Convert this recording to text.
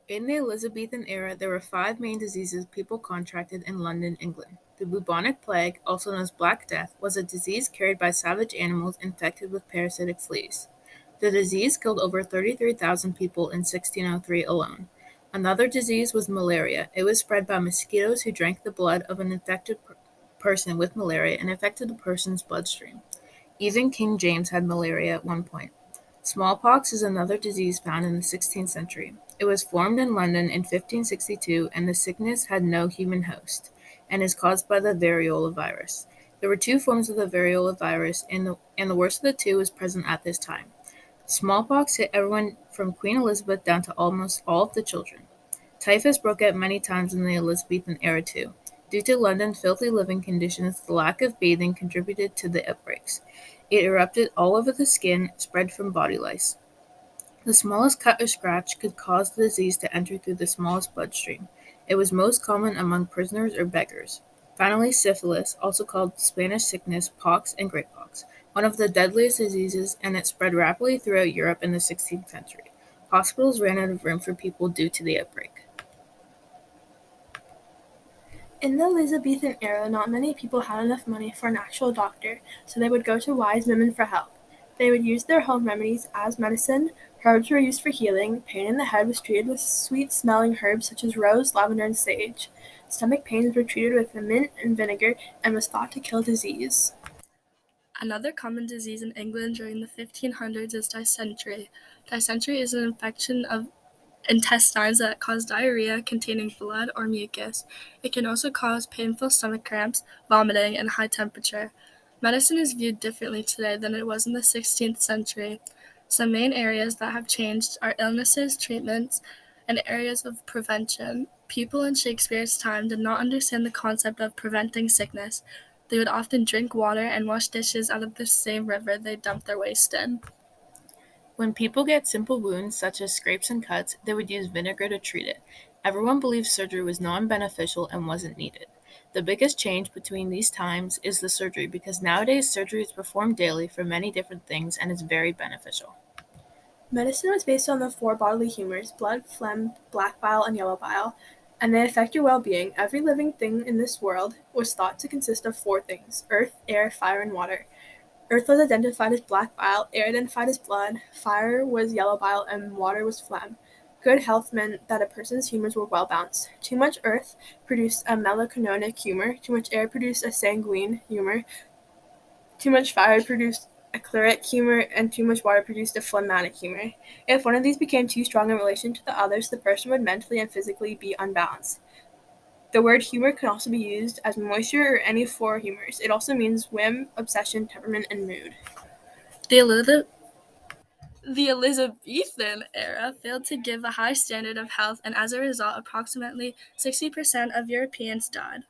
In the Elizabethan era, there were five main diseases people contracted in London, England. The bubonic plague, also known as Black Death, was a disease carried by savage animals infected with parasitic fleas. The disease killed over 33,000 people in 1603 alone. Another disease was malaria. It was spread by mosquitoes who drank the blood of an infected person with malaria and affected the person's bloodstream. Even King James had malaria at one point. Smallpox is another disease found in the 16th century. It was formed in London in 1562, and the sickness had no human host, and is caused by the variola virus. There were two forms of the variola virus, and the worst of the two was present at this time. Smallpox hit everyone from Queen Elizabeth down to almost all of the children. Typhus broke out many times in the Elizabethan era too. Due to London's filthy living conditions, the lack of bathing contributed to the outbreaks. It erupted all over the skin, spread from body lice. The smallest cut or scratch could cause the disease to enter through the smallest bloodstream. It was most common among prisoners or beggars. Finally, syphilis, also called Spanish sickness, pox, and greatpox, one of the deadliest diseases, and it spread rapidly throughout Europe in the 16th century. Hospitals ran out of room for people due to the outbreak. In the Elizabethan era, not many people had enough money for an actual doctor, so they would go to wise women for help. They would use their home remedies as medicine, herbs were used for healing, pain in the head was treated with sweet-smelling herbs such as rose, lavender, and sage. Stomach pains were treated with mint and vinegar and was thought to kill disease. Another common disease in England during the 1500s is dysentery. Dysentery is an infection of intestines that cause diarrhea containing blood or mucus. It can also cause painful stomach cramps, vomiting, and high temperature. Medicine is viewed differently today than it was in the 16th century. Some main areas that have changed are illnesses, treatments, and areas of prevention. People in Shakespeare's time did not understand the concept of preventing sickness. They would often drink water and wash dishes out of the same river they dumped their waste in. When people get simple wounds such as scrapes and cuts, they would use vinegar to treat it. Everyone believed surgery was non-beneficial and wasn't needed. The biggest change between these times is the surgery because nowadays surgery is performed daily for many different things and is very beneficial. Medicine was based on the four bodily humors: blood, phlegm, black bile, and yellow bile, and they affect your well-being. Every living thing in this world was thought to consist of four things: earth, air, fire, and water. Earth was identified as black bile, air identified as blood, fire was yellow bile, and water was phlegm. Good health meant that a person's humors were well balanced. Too much earth produced a melancholic humor, too much air produced a sanguine humor, too much fire produced a choleric humor, and too much water produced a phlegmatic humor. If one of these became too strong in relation to the others, the person would mentally and physically be unbalanced. The word humor can also be used as moisture or any four humors. It also means whim, obsession, temperament, and mood. The Elizabeth The Elizabethan era failed to give a high standard of health, and as a result, approximately 60% of Europeans died.